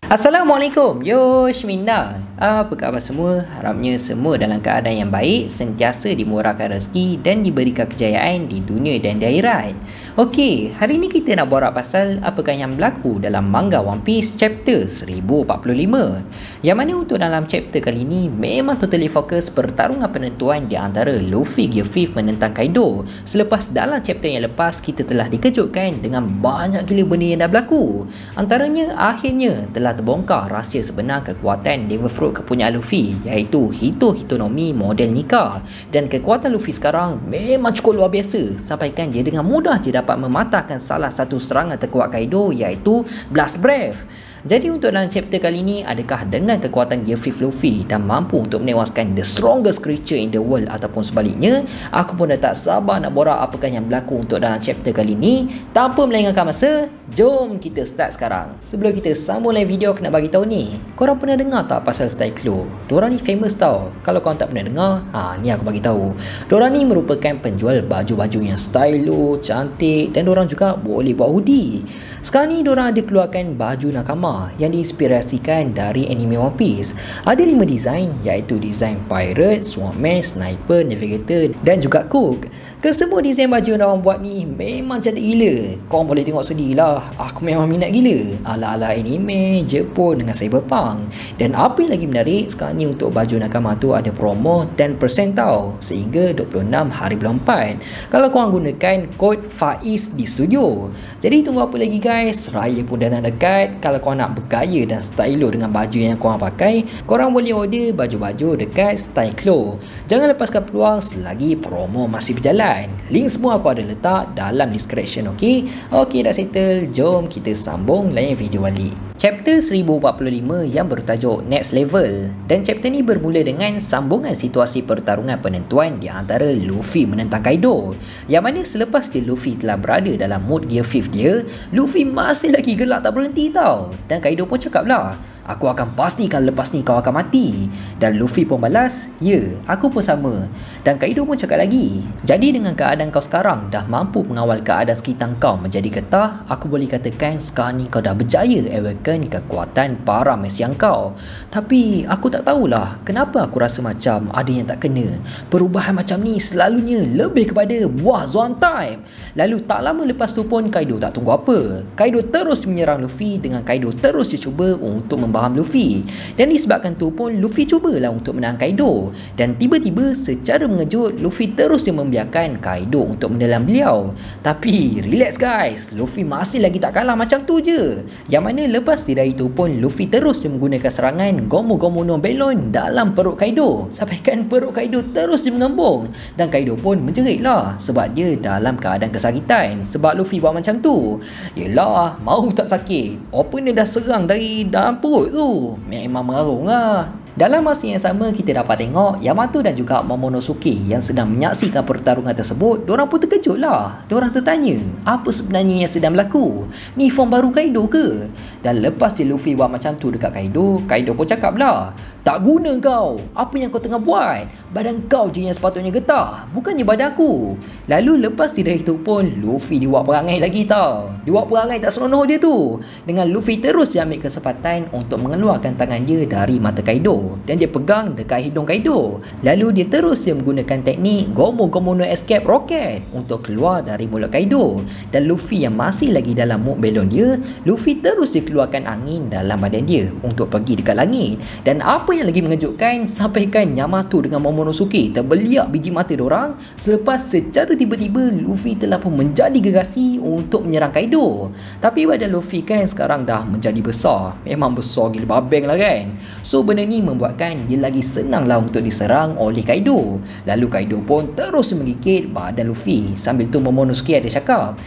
Assalamualaikum, Yoshminda. Apa khabar semua? Harapnya semua dalam keadaan yang baik, sentiasa dimurahkan rezeki dan diberikan kejayaan di dunia dan di akhirat. Okey, hari ini kita nak borak pasal apakah yang berlaku dalam manga One Piece chapter 1045. Yang mana untuk dalam chapter kali ini memang totally fokus pertarungan penentuan di antara Luffy Gear 5 menentang Kaido. Selepas dalam chapter yang lepas kita telah dikejutkan dengan banyak gila benda yang dah berlaku. Antaranya akhirnya telah terbongkar rahsia sebenar kekuatan Devil Fruit kepunyaan Luffy, iaitu Hitonomi model Nika. Dan kekuatan Luffy sekarang memang cukup luar biasa, sampaikan dia dengan mudah je dapat mematahkan salah satu serangan terkuat Kaido, iaitu Blast Breath. Jadi untuk dalam chapter kali ini, adakah dengan kekuatan Gear 5 Luffy dan mampu untuk menewaskan the strongest creature in the world ataupun sebaliknya? Aku pun dah tak sabar nak borak apakah yang berlaku untuk dalam chapter kali ini. Tanpa melengahkan masa, jom kita start sekarang. Sebelum kita sambung live video, aku nak bagi tahu ni, korang pernah dengar tak pasal Style Claw? Diorang ni famous tau. Kalau korang tak pernah dengar, ni aku bagi tahu. Diorang ni merupakan penjual baju-baju yang stylo, cantik, dan diorang juga boleh buat hoodie. Sekarang ni diorang ada keluarkan baju nakama yang diinspirasikan dari anime One Piece. Ada 5 design, iaitu design pirate, swordsman, sniper, navigator dan juga cook. Kesemua design baju yang diorang buat ni memang cantik gila. Korang boleh tengok sendiri lah, aku memang minat gila ala-ala anime, Jepun dengan cyberpunk. Dan apa yang lagi menarik, sekarang ni untuk baju nakama tu ada promo 10% tau, sehingga 26 hari bulan 4 kalau korang gunakan kod Faiz di studio. Jadi tunggu apa lagi guys, raya pun dah nak dekat. Kalau korang nak bergaya dan stylo dengan baju yang korang pakai, korang boleh order baju-baju dekat Style Claw. Jangan lepaskan peluang selagi promo masih berjalan. Link semua aku ada letak dalam description. Okey, dah settle. Jom kita sambung lain video balik. Chapter 1045 yang bertajuk Next Level. Dan chapter ni bermula dengan sambungan situasi pertarungan penentuan di antara Luffy menentang Kaido. Yang mana selepas Luffy telah berada dalam mood Gear 5 dia, Luffy masih lagi gelak tak berhenti tau. Dan Kaido pun cakap lah, aku akan pastikan lepas ni kau akan mati. Dan Luffy pun balas, ya, aku pun sama. Dan Kaido pun cakap lagi, jadi dengan keadaan kau sekarang dah mampu mengawal keadaan sekitar kau menjadi getah, aku boleh katakan sekarang ni kau dah berjaya awaken kekuatan para mesiang kau. Tapi aku tak tahulah kenapa aku rasa macam ada yang tak kena. Perubahan macam ni selalunya lebih kepada buah Zoan type. Lalu tak lama lepas tu pun Kaido tak tunggu apa. Kaido terus menyerang Luffy dengan Kaido terus dia cuba untuk membaham Luffy. Dan disebabkan tu pun Luffy cubalah untuk menang Kaido. Dan tiba-tiba secara mengejut Luffy terus dia membiarkan Kaido untuk menelan beliau. Tapi relax guys, Luffy masih lagi tak kalah macam tu je. Yang mana lepas dari itu pun Luffy terus dia menggunakan serangan Gomu no Belon dalam perut Kaido, sampaikan perut Kaido terus dia mengembung. Dan Kaido pun menjerit lah sebab dia dalam keadaan kesakitan. Sebab Luffy buat macam tu, yelah, mau tak sakit, opponent dah serang dari dalam perut tu, memang mengarung lah. Dalam masa yang sama kita dapat tengok Yamato dan juga Momonosuke yang sedang menyaksikan pertarungan tersebut. Diorang pun terkejut lah. Diorang tertanya, apa sebenarnya yang sedang berlaku? Ni form baru Kaido ke? Dan lepas je Luffy buat macam tu dekat Kaido, Kaido pun cakap lah, tak guna kau, apa yang kau tengah buat? Badan kau je yang sepatutnya getah, bukannya badan aku. Lalu lepas dari itu pun Luffy dia buat perangai lagi tau. Dia buat perangai tak senonoh dia tu. Dengan Luffy terus dia ambil kesempatan untuk mengeluarkan tangan dia dari mata Kaido dan dia pegang dekat hidung Kaido. Lalu dia terus dia menggunakan teknik Gomu no Escape Rocket untuk keluar dari mulut Kaido. Dan Luffy yang masih lagi dalam mood belon dia, Luffy terus dia keluarkan angin dalam badan dia untuk pergi dekat langit. Dan apa yang lagi mengejutkan, sampaikan Yamato dengan Momonosuke terbeliak biji mata diorang selepas secara tiba-tiba Luffy telah pun menjadi gerasi untuk menyerang Kaido. Tapi badan Luffy kan sekarang dah menjadi besar, memang besar gila babeng lah kan. So benda ni membuatkan dia lagi senang lah untuk diserang oleh Kaido. Lalu Kaido pun terus menggigit badan Luffy. Sambil tu Momonosuke ada cakap,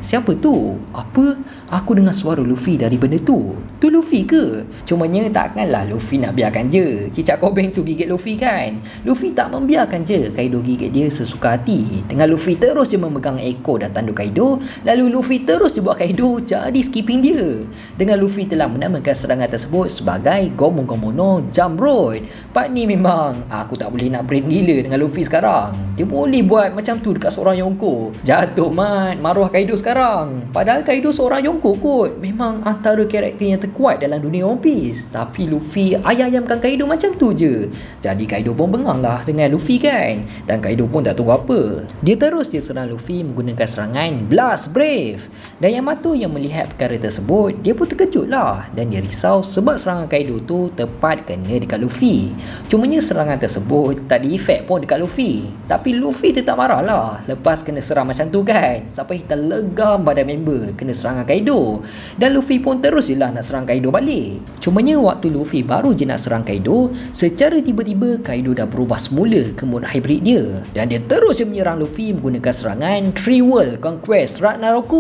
siapa tu? Apa? Aku dengar suara Luffy dari benda tu. Tu Luffy ke? Cumanya takkanlah Luffy nak biarkan je cicak kobeng tu gigit Luffy kan. Luffy tak membiarkan je Kaido gigit dia sesuka hati. Dengan Luffy terus dia memegang ekor dan tanduk Kaido. Lalu Luffy terus dia buat Kaido jadi skipping dia. Dengan Luffy telah menamakan serangan tersebut sebagai Gomu no jump road. Part ni memang aku tak boleh nak brain gila dengan Luffy sekarang. Dia boleh buat macam tu dekat seorang Yonko. Jatuh mat maruah Kaido sekarang. Padahal Kaido seorang Yonko kot. Memang antara karakter yang terkuat dalam dunia One Piece. Tapi Luffy ayam-ayamkan Kaido macam tu je. Jadi Kaido pun bengang lah dengan Luffy kan. Dan Kaido pun tak tahu apa. Dia terus serang Luffy menggunakan serangan Blast Brave. Dan Yamato yang melihat perkara tersebut, dia pun terkejut lah. Dan dia risau sebab serangan Kaido tu tepat kena dekat Luffy. Cumanya serangan tersebut tak ada efek pun dekat Luffy. Tapi Luffy tetap marah lah lepas kena serang macam tu kan. Sampai terlegam badan member kena serangan Kaido. Dan Luffy pun terus je lah nak serang Kaido balik. Cumanya waktu Luffy baru je nak serang Kaido, secara tiba-tiba Kaido dah berubah semula ke mode hybrid dia. Dan dia terus je menyerang Luffy menggunakan serangan Three World Conquest Ragnarok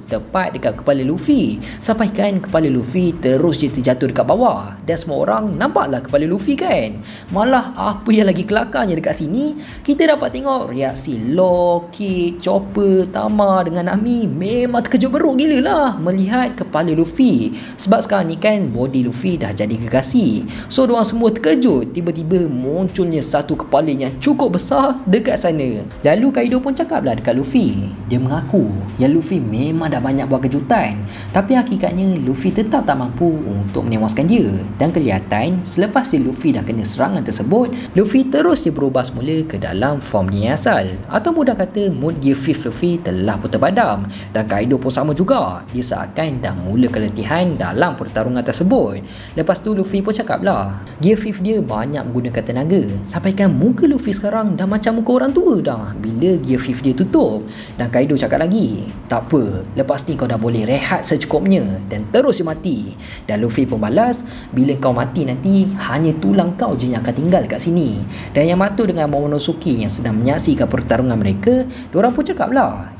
tepat dekat kepala Luffy. Sampaikan kepala Luffy terus je terjatuh dekat bawah. Dan semua orang nampaklah kepala Luffy kan. Malah apa yang lagi kelakarnya dekat sini, kita dapat tengok reaksi Law, Kid, Chopper, Tama dengan Nami memang terkejut beruk gila lah melihat kepala Luffy. Sebab sekarang ni kan body Luffy dah jadi gergasi. So diorang semua terkejut tiba-tiba munculnya satu kepala yang cukup besar dekat sana. Lalu Kaido pun cakap lah dekat Luffy. Dia mengaku yang Luffy memang dah banyak buat kejutan. Tapi hakikatnya Luffy tetap tak mampu untuk menewaskan dia. Dan kelihatan selepas Luffy dah kena serangan tersebut, Luffy terus dia berubah semula ke dalam form dia asal. Atau mudah kata mood Gear 5 Luffy telah pun terpadam. Dan Kaido pun sama juga. Dia seakan dah mula keletihan dalam pertarungan tersebut. Lepas tu Luffy pun cakap lah, Gear 5 dia banyak menggunakan tenaga. Sampaikan muka Luffy sekarang dah macam muka orang tua dah bila Gear 5 dia tutup. Dan Kaido cakap lagi, tak apa, lepas ni kau dah boleh rehat secukupnya. Dan terus dia mati. Dan Luffy pun balas, bila kau mati nanti hanya tulang kau je yang akan tinggal kat sini. Dan Yamato dengan Momonosuke yang sedang menyaksikan pertarungan mereka, diorang pun cakap lah,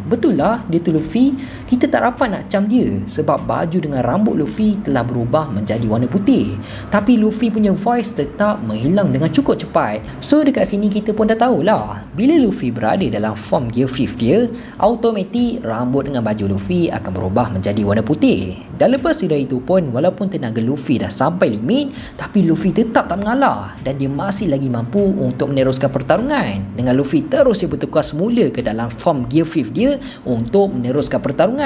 betul lah dia tu Luffy. Kita tak rapat nak cam dia sebab baju dengan rambut Luffy telah berubah menjadi warna putih. Tapi Luffy punya voice tetap menghilang dengan cukup cepat. So dekat sini kita pun dah tahulah, bila Luffy berada dalam form Gear 5 dia, automatik rambut dengan baju Luffy akan berubah menjadi warna putih. Dan lepas dari itu pun, walaupun tenaga Luffy dah sampai limit, tapi Luffy tetap tak mengalah. Dan dia masih lagi mampu untuk meneruskan pertarungan. Dengan Luffy terus dia bertukar semula ke dalam form Gear 5 dia untuk meneruskan pertarungan.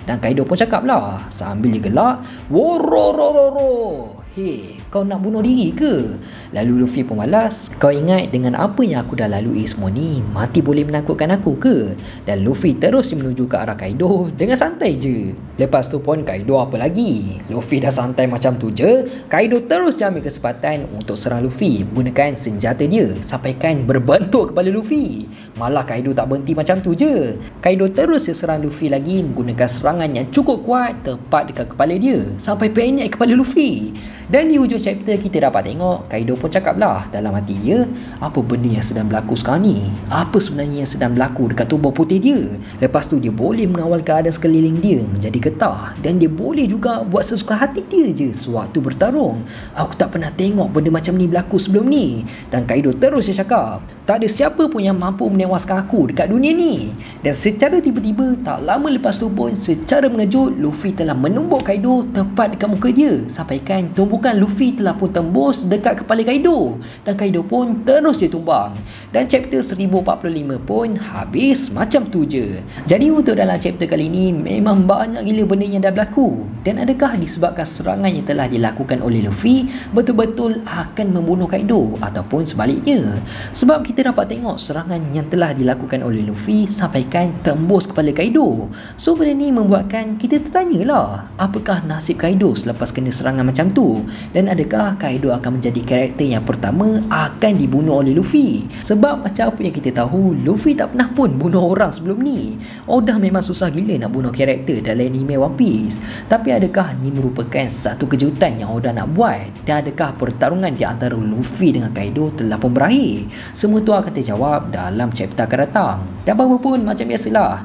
Dan Kaido pun cakap lah sambil dia gelak, "Wororororo, hei, kau nak bunuh diri ke?" Lalu Luffy pun balas, "Kau ingat dengan apa yang aku dah lalui semua ni, mati boleh menakutkan aku ke?" Dan Luffy terus menuju ke arah Kaido dengan santai je. Lepas tu pun Kaido apa lagi? Luffy dah santai macam tu je, Kaido terus ambil kesempatan untuk serang Luffy menggunakan senjata dia. Sampaikan berbentuk kepala Luffy. Malah Kaido tak berhenti macam tu je. Kaido terus serang Luffy lagi menggunakan serangan yang cukup kuat tepat dekat kepala dia. Sampai penyek kepala Luffy. Dan di hujung chapter kita dapat tengok Kaido pun cakap lah dalam hati dia, apa benda yang sedang berlaku sekarang ni? Apa sebenarnya yang sedang berlaku dekat tubuh putih dia? Lepas tu dia boleh mengawal keadaan sekeliling dia menjadi getah. Dan dia boleh juga buat sesuka hati dia je sewaktu bertarung. Aku tak pernah tengok benda macam ni berlaku sebelum ni. Dan Kaido terus dia cakap, tak ada siapa pun yang mampu menewaskan aku dekat dunia ni. Dan secara tiba-tiba, tak lama lepas tu pun, secara mengejut, Luffy telah menumbuk Kaido tepat dekat muka dia. Sampaikan tumbukan Luffy telah pun tembus dekat kepala Kaido. Dan Kaido pun terus dia tumbang. Dan chapter 1045 pun habis macam tu je. Jadi untuk dalam chapter kali ni, memang banyak gila benda yang dah berlaku. Dan adakah disebabkan serangan yang telah dilakukan oleh Luffy betul-betul akan membunuh Kaido ataupun sebaliknya? Sebab kita dapat tengok serangan yang telah dilakukan oleh Luffy sampaikan tembus kepala Kaido. So benda ni membuatkan kita tertanyalah, apakah nasib Kaido selepas kena serangan macam tu? Dan adakah Kaido akan menjadi karakter yang pertama akan dibunuh oleh Luffy? Sebab macam apa yang kita tahu, Luffy tak pernah pun bunuh orang sebelum ni. Oda memang susah gila nak bunuh karakter dalam anime One Piece. Tapi adakah ni merupakan satu kejutan yang Oda nak buat? Dan adakah pertarungan di antara Luffy dengan Kaido telah pun berakhir? Semua tu akan terjawab dalam chapter akan datang. Dan apa pun macam biasalah,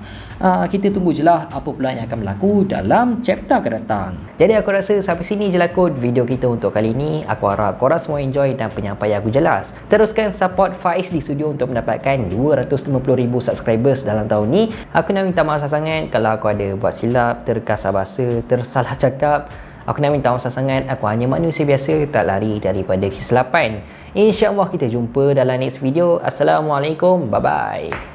kita tunggu je lah apa pula yang akan berlaku dalam chapter akan datang. Jadi aku rasa sampai sini je lah kot video kita untuk kali ni. Aku harap korang semua enjoy dan penyampaian aku jelas. Teruskan support Faiz di studio untuk mendapatkan 250,000 subscribers dalam tahun ni. Aku nak minta maaf sangat kalau aku ada buat silap, terkasar bahasa, tersalah cakap. Aku nak minta maaf sangat, aku hanya manusia biasa, tak lari daripada kesilapan. InsyaAllah kita jumpa dalam next video. Assalamualaikum, bye bye.